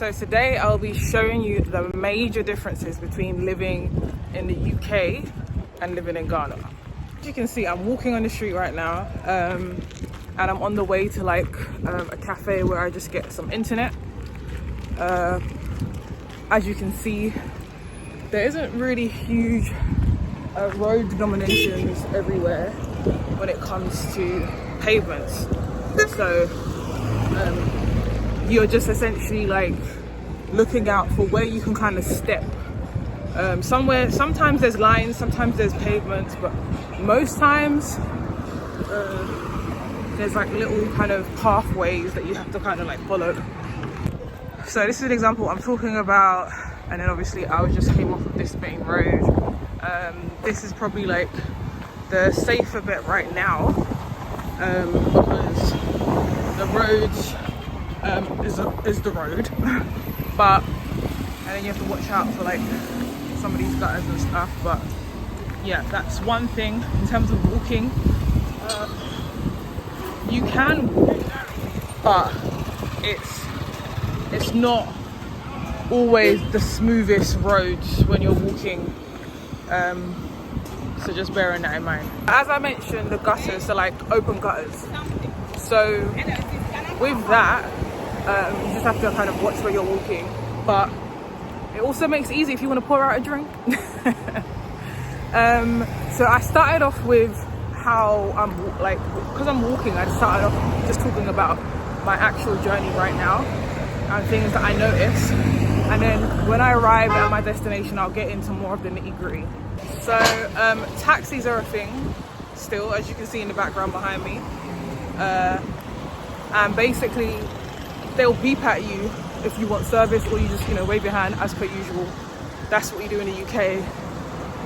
So today I'll be showing you the major differences between living in the UK and living in Ghana. As you can see, I'm walking on the street right now, and I'm on the way to like a cafe where I just get some internet. As you can see, there isn't really huge road denominations everywhere when it comes to pavements. So you're just essentially like looking out for where you can kind of step. Sometimes there's lines, sometimes there's pavements, but most times there's like little kind of pathways that you have to kind of like follow. So this is an example I'm talking about, and then obviously I just came off of this main road. This is probably like the safer bit right now, because the road is the road, but and then you have to watch out for like some of these gutters and stuff. But yeah, that's one thing. In terms of walking, you can walk, but it's not always the smoothest roads when you're walking, so just bearing that in mind. As I mentioned, the gutters are like open gutters, so with that you just have to kind of watch where you're walking, but it also makes it easy if you want to pour out a drink. So I started off with how I'm like, because I'm walking, I started off just talking about my actual journey right now and things that I notice, and then when I arrive at my destination I'll get into more of the nitty-gritty. So taxis are a thing still, as you can see in the background behind me, and basically they'll beep at you if you want service, or you just, you know, wave your hand as per usual. That's what you do in the UK,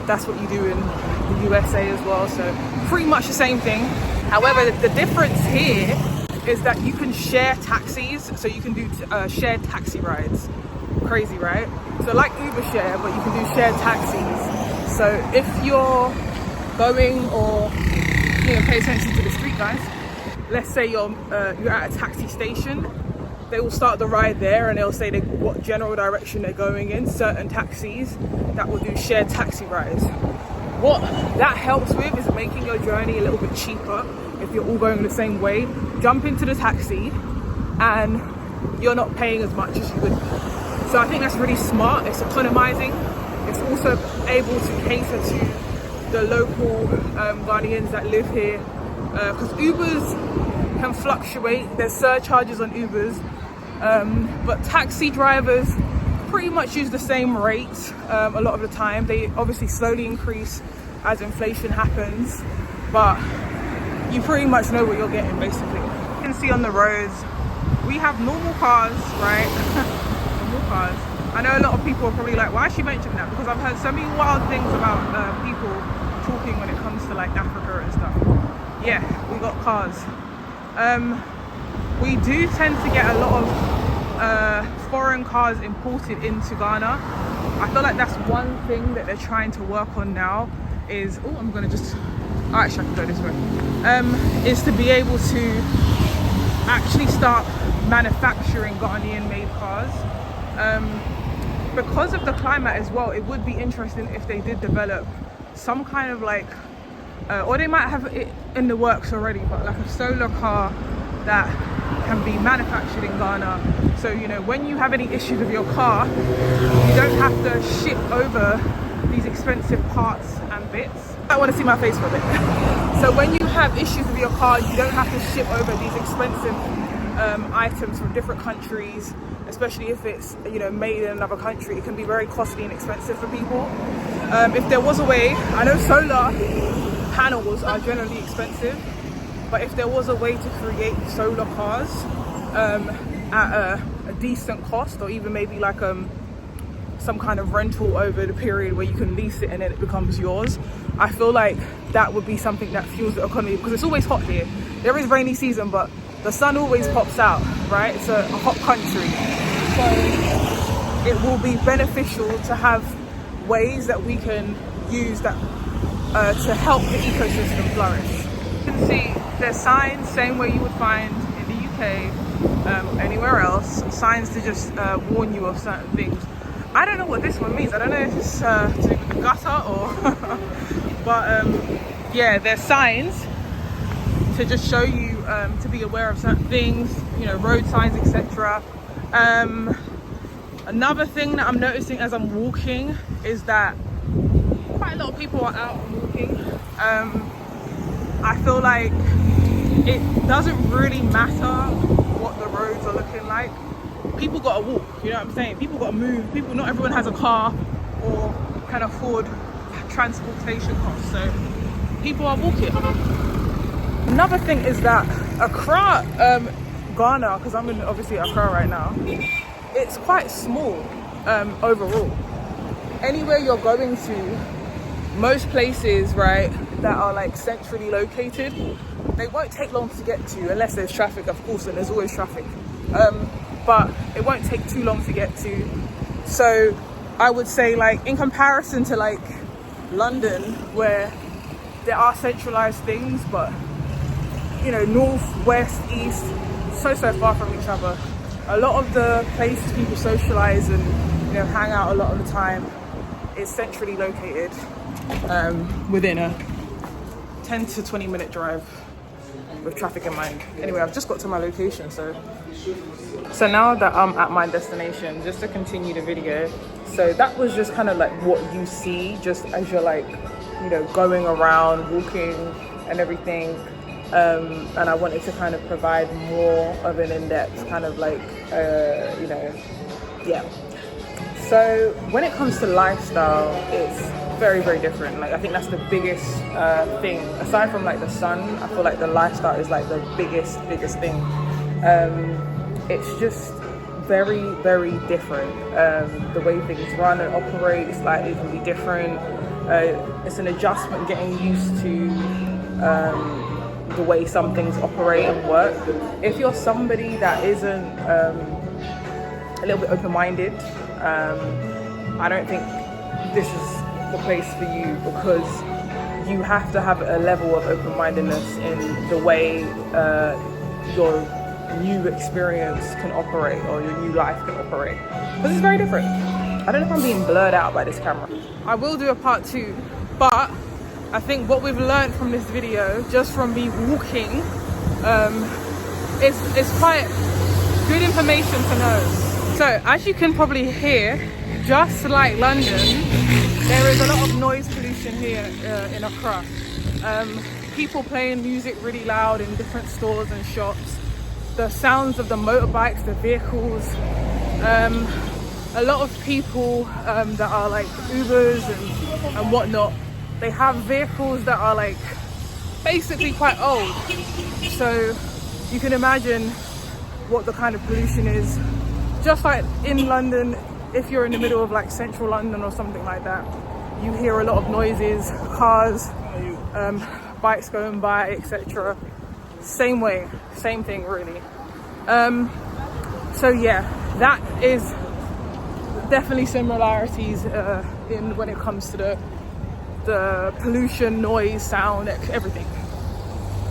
that's what you do in the USA as well, so pretty much the same thing. However, the difference here is that you can share taxis, so you can do shared taxi rides. Crazy, right? So like Uber share, but you can do shared taxis. So if you're going, or you know, pay attention to the street guys, let's say you're at a taxi station, they will start the ride there and they'll say what general direction they're going in. Certain taxis that will do shared taxi rides. What that helps with is making your journey a little bit cheaper. If you're all going the same way, jump into the taxi and you're not paying as much as you would. So I think that's really smart. It's economizing. It's also able to cater to the local Ghanaians that live here, because Ubers can fluctuate. There's surcharges on Ubers, but taxi drivers pretty much use the same rate a lot of the time. They obviously slowly increase as inflation happens, but you pretty much know what you're getting basically. You can see on the roads we have normal cars, right? Normal cars. I know a lot of people are probably like, why is she mentioning that? Because I've heard so many wild things about people talking when it comes to like Africa and stuff. Yeah, we got cars. We do tend to get a lot of foreign cars imported into Ghana. I feel like that's one thing that they're trying to work on now is, oh, I'm gonna just, oh, actually I can go this way, is to be able to actually start manufacturing Ghanaian made cars. Because of the climate as well, it would be interesting if they did develop some kind of like, or they might have it in the works already, but like a solar car that can be manufactured in Ghana. So, you know, when you have any issues with your car, you don't have to ship over these expensive parts and bits. I want to see my face for a bit. So when you have issues with your car, you don't have to ship over these expensive items from different countries, especially if it's, you know, made in another country. It can be very costly and expensive for people. If there was a way, I know solar panels are generally expensive, but if there was a way to create solar cars at a decent cost, or even maybe like some kind of rental over the period where you can lease it and then it becomes yours, I feel like that would be something that fuels the economy, because it's always hot here. There is rainy season, but the sun always pops out, right? It's a hot country, so it will be beneficial to have ways that we can use that to help the ecosystem flourish. You can see there's signs, same way you would find in the UK, anywhere else. Signs to just warn you of certain things. I don't know what this one means. I don't know if it's to do with the gutter or but yeah, there's signs to just show you to be aware of certain things, you know, road signs, etc. Another thing that I'm noticing as I'm walking is that quite a lot of people are out and walking. I feel like it doesn't really matter what the roads are looking like. People gotta walk, you know what I'm saying? People gotta move. People, not everyone has a car or can afford transportation costs, so people are walking. Another thing is that Accra, Ghana, because I'm in obviously Accra right now, it's quite small overall. Anywhere you're going to, most places, right, that are like centrally located, they won't take long to get to unless there's traffic, of course, and there's always traffic. But it won't take too long to get to. So I would say, like, in comparison to like London, where there are centralized things, but you know, north, west, east, so far from each other. A lot of the places people socialize and, you know, hang out a lot of the time is centrally located within a 10 to 20 minute drive with traffic in mind. Anyway, I've just got to my location, so now that I'm at my destination, just to continue the video, so that was just kind of like what you see just as you're like, you know, going around, walking and everything. And I wanted to kind of provide more of an in-depth kind of like, you know, yeah. So when it comes to lifestyle, it's very, very different. Like, I think that's the biggest thing. Aside from like the sun, I feel like the lifestyle is like the biggest thing. It's just very, very different. The way things run and operate is like, it can be different. It's an adjustment getting used to the way some things operate and work. If you're somebody that isn't a little bit open-minded, I don't think this is the place for you, because you have to have a level of open-mindedness in the way your new experience can operate, or your new life can operate, because it's very different. I don't know if I'm being blurred out by this camera. I will do a part 2, but I think what we've learned from this video, just from me walking, is quite good information to know. So as you can probably hear, just like London, there is a lot of noise pollution here in Accra. People playing music really loud in different stores and shops. The sounds of the motorbikes, the vehicles. A lot of people that are like Ubers and whatnot, they have vehicles that are like basically quite old. So you can imagine what the kind of pollution is. Just like in London, if you're in the middle of like central London or something like that, you hear a lot of noises, cars, bikes going by, etc. Same way, same thing really. So yeah, that is definitely similarities in when it comes to the pollution, noise, sound, everything.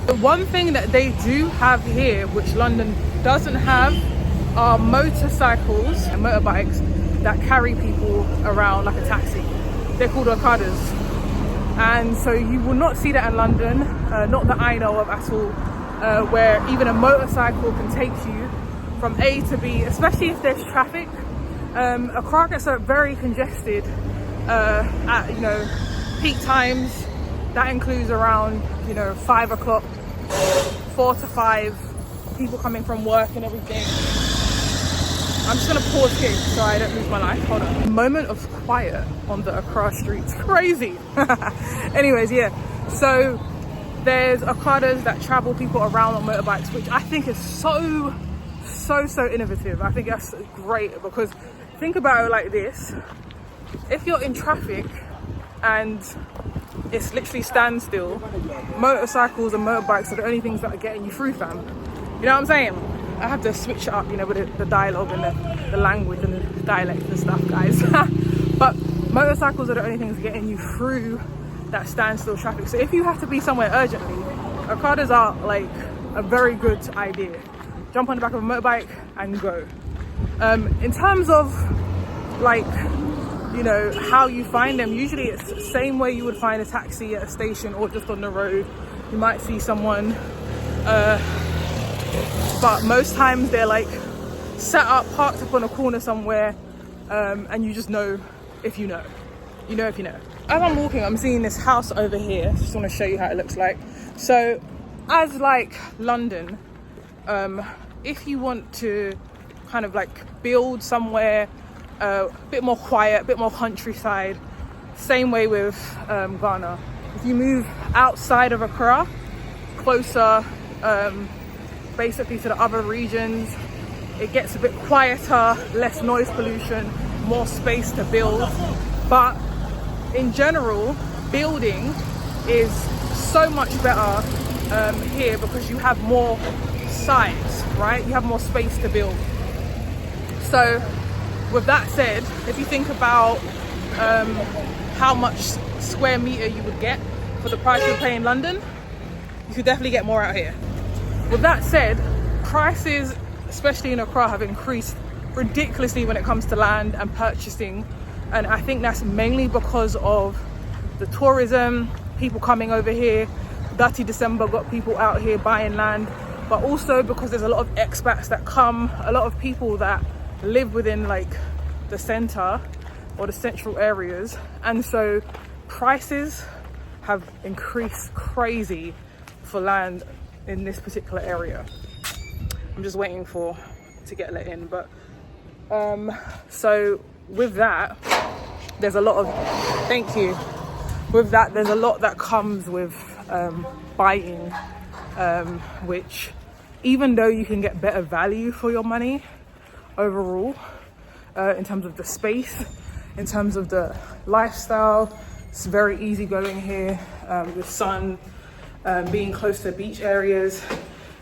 The one thing that they do have here, which London doesn't have, are motorcycles and motorbikes that carry people around like a taxi. They're called Okadas. And so you will not see that in London, not that I know of at all, where even a motorcycle can take you from A to B, especially if there's traffic. Accra gets very congested at, you know, peak times. That includes around, you know, 5 o'clock, 4 to 5, people coming from work and everything. I'm just gonna pause here so I don't lose my life. Hold on. A moment of quiet on the Accra streets. Crazy. Anyways, yeah. So there's Okadas that travel people around on motorbikes, which I think is so innovative. I think that's great, because think about it like this. If you're in traffic and it's literally standstill, motorcycles and motorbikes are the only things that are getting you through, fam. You know what I'm saying? I have to switch it up, you know, with the dialogue and the language and the dialect and stuff, guys. But motorcycles are the only things getting you through that standstill traffic. So if you have to be somewhere urgently, Okadas are like a very good idea. jump on the back of a motorbike and go. In terms of like, you know, how you find them, usually it's the same way you would find a taxi at a station or just on the road. You might see someone, but most times they're like set up, parked up on a corner somewhere, and you just know if you know. You know if you know. As I'm walking, I'm seeing this house over here. Just want to show you how it looks like. So, as like London, if you want to kind of like build somewhere a bit more quiet, a bit more countryside, same way with Ghana. If you move outside of Accra, closer basically to the other regions, it gets a bit quieter, less noise pollution, more space to build. But in general, building is so much better here because you have more sites, right? You have more space to build. So with that said, if you think about how much square meter you would get for the price you pay in London, you could definitely get more out here. With that said, prices, especially in Accra, have increased ridiculously when it comes to land and purchasing. And I think that's mainly because of the tourism, people coming over here. Dirty December got people out here buying land, but also because there's a lot of expats that come, a lot of people that live within like the center or the central areas. And so prices have increased crazy for land in this particular area. I'm just waiting to get let in, but so with that, there's a lot of, thank you. With that, there's a lot that comes with buying, which even though you can get better value for your money overall, in terms of the space, in terms of the lifestyle, it's very easy going here, with sun, being close to beach areas.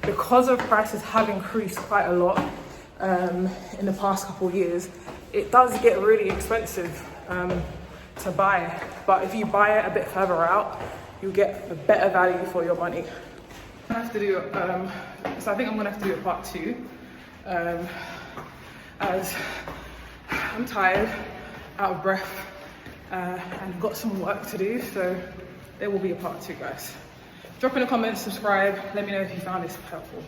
Because of prices have increased quite a lot in the past couple of years, it does get really expensive to buy. But if you buy it a bit further out, you get a better value for your money. I have to do, so I think I'm gonna have to do a part 2, as I'm tired, out of breath, and got some work to do. So there will be a part 2, guys. Drop in a comment, subscribe, let me know if you found this helpful.